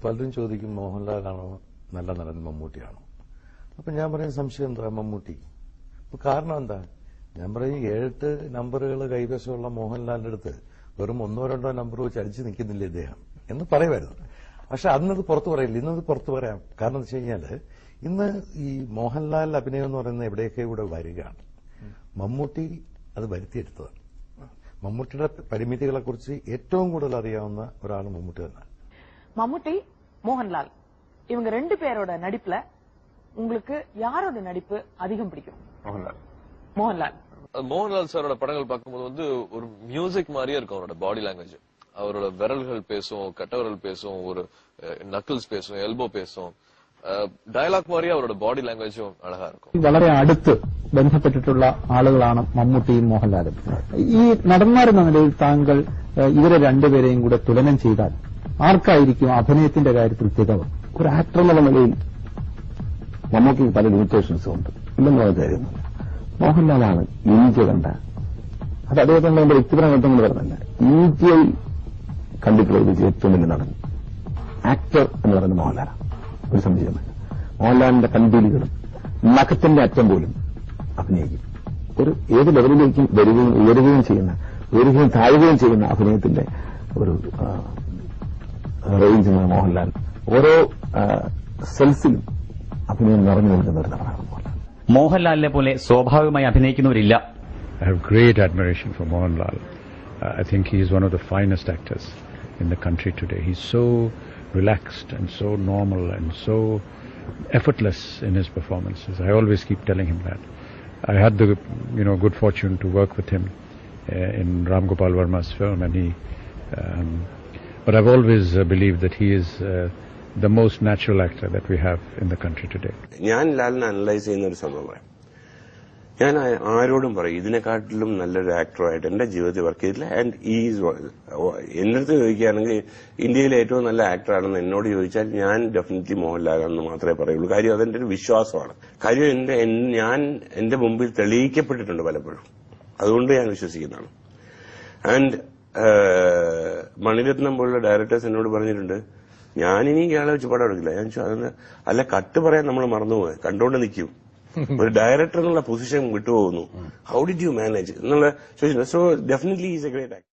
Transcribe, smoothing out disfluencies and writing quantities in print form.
പലരും ചോദിക്കും മോഹൻലാലാണോ നല്ല നടൻ മമ്മൂട്ടിയാണോ. അപ്പൊ ഞാൻ പറയുന്ന സംശയം എന്താ, മമ്മൂട്ടി. അപ്പൊ കാരണം എന്താ, ഞാൻ പറയും 7 നമ്പറുകൾ കൈവശമുള്ള മോഹൻലാലിന്റെ അടുത്ത് വെറും 1-2 നമ്പർ വെച്ച് അടിച്ചു നിൽക്കുന്നില്ല ഇദ്ദേഹം എന്ന് പറയുമായിരുന്നു. പക്ഷെ അന്നത് പുറത്തു പറയില്ല, ഇന്നത് പുറത്തു പറയാം. കാരണം എന്താ വെച്ച് കഴിഞ്ഞാല് ഇന്ന് ഈ മോഹൻലാൽ അഭിനയം എന്ന് പറയുന്നത് എവിടെയൊക്കെ ഇവിടെ വരികയാണ്. മമ്മൂട്ടി അത് വരുത്തിയെടുത്തതാണ്. മമ്മൂട്ടിയുടെ പരിമിതികളെ കുറിച്ച് ഏറ്റവും കൂടുതൽ അറിയാവുന്ന ഒരാൾ മമ്മൂട്ടി തന്നെ. மம்முட்டி மோகன்லால் இவங்க 2 பேரோட நடிப்புல உங்களுக்கு யாரோட நடிப்பு அதிகம் பிடிக்கும்? மோகன்லால் சாரோட படங்கள் பார்க்கும்போது வந்து ஒரு மியூசிக் மாதிரியே இருக்கும். அவரோட பாடி லாங்குவேஜ், அவரோட விரல்கள் பேசும், கட்டவரல் பேசும், ஒரு நக்கிள்ஸ் பேசும், எல்போ பேசும், ഡയലോഗ് മാറിയ അവരുടെ ബോഡി ലാംഗ്വേജും അഴകാ இருக்கும். വളരെ അടുത്ത് ബന്ധപ്പെട്ടിട്ടുള്ള ആളുകളാണ് മമ്മൂട്ടിയും മോഹൻലാലും. ഈ നടന്മാരെന്ന നിലയിൽ താങ്കൾ ഇവരെ രണ്ടുപേരെയും കൂടെ തുലനം ചെയ്താൽ ആർക്കായിരിക്കും അഭിനയത്തിന്റെ കാര്യത്തിൽ തികവ്? ഒരു ആക്ടർ എന്നുള്ള നിലയിൽ മമ്മൂട്ടിക്ക് പല ലിമിറ്റേഷൻസും ഉണ്ട്, ഇല്ലെന്ന് പറഞ്ഞ കാര്യമൊന്നുമില്ല. മോഹൻലാലാണ് ഇന്ത്യ കണ്ട, അത് അദ്ദേഹത്തിന്റെ എന്റെ വ്യക്തിപരമായ ബന്ധങ്ങൾ പറഞ്ഞല്ല, ഇന്ത്യയിൽ കണ്ടിട്ടുള്ള ഒരു ഏറ്റവും വലിയ നടൻ ആക്ടർ എന്ന് പറയുന്നത് മോഹൻലാലാണ്. ഒരു സംശയമില്ല. മോഹൻലാലിന്റെ കൺപീലികളും നഖത്തിന്റെ അറ്റം പോലും അഭിനയിക്കും. ഒരു ഏത് ലെവലിലേക്കും വരികയും ഉയരുകയും ചെയ്യുന്ന, ഉയരുകയും താഴുകയും ചെയ്യുന്ന അഭിനയത്തിന്റെ ഒരു റേഞ്ച് മോഹൻലാൽ. ഓരോ സെൽസിലും അഭിനയം നിറഞ്ഞു നിൽക്കുന്ന ഒരു നടനാണ് മോഹൻലാൽ. മോഹൻലാലിനെ പോലെ സ്വാഭാവികമായി അഭിനയിക്കുന്നവരില്ല. I have great admiration for Mohanlal. I think he is one of the finest actors in the country today. He's so relaxed and so normal and so effortless in his performances. I always keep telling him that. I had the good fortune to work with him in Ram Gopal Varma's film, and but I've always believed that he is the most natural actor that we have in the country today. ഞാൻ ലാലിനെ analyse ചെയ്യുന്ന ഒരു സംഭവമാണ്. ഞാൻ ആരോടും പറയും ഇതിനെക്കാട്ടിലും നല്ലൊരു ആക്ടറായിട്ട് എന്റെ ജീവിതത്തിൽ വർക്ക് ചെയ്തിട്ടില്ല. ആൻഡ് എന്റെ അടുത്ത് ചോദിക്കുകയാണെങ്കിൽ ഇന്ത്യയിലെ ഏറ്റവും നല്ല ആക്ടറാണെന്ന് എന്നോട് ചോദിച്ചാൽ ഞാൻ ഡെഫിനറ്റ്ലി മോഹൻലാലാണെന്ന് മാത്രമേ പറയുള്ളൂ. കാര്യം അതെന്റെ ഒരു വിശ്വാസമാണ്. കാര്യം ഞാൻ എന്റെ മുമ്പിൽ തെളിയിക്കപ്പെട്ടിട്ടുണ്ട് പലപ്പോഴും, അതുകൊണ്ട് ഞാൻ വിശ്വസിക്കുന്നതാണ്. ആൻഡ് മണിരത്നം പോലുള്ള ഡയറക്ടേഴ്സ് എന്നോട് പറഞ്ഞിട്ടുണ്ട് ഞാനിനി ഇയാളെ വെച്ച് പടം എടുക്കില്ല. ഞാൻ ചോദിച്ചു അല്ല, കട്ട് പറയാൻ നമ്മൾ മറന്നുപോയി, കണ്ടുകൊണ്ട് നിൽക്കും. ഒരു ഡയറക്ടർ എന്നുള്ള പൊസിഷൻ വിട്ടുപോകുന്നു. ഹൗ ഡിഡ് യു മാനേജ് എന്നുള്ള ചോദിച്ചിട്ടുണ്ട്. So definitely is a great actor.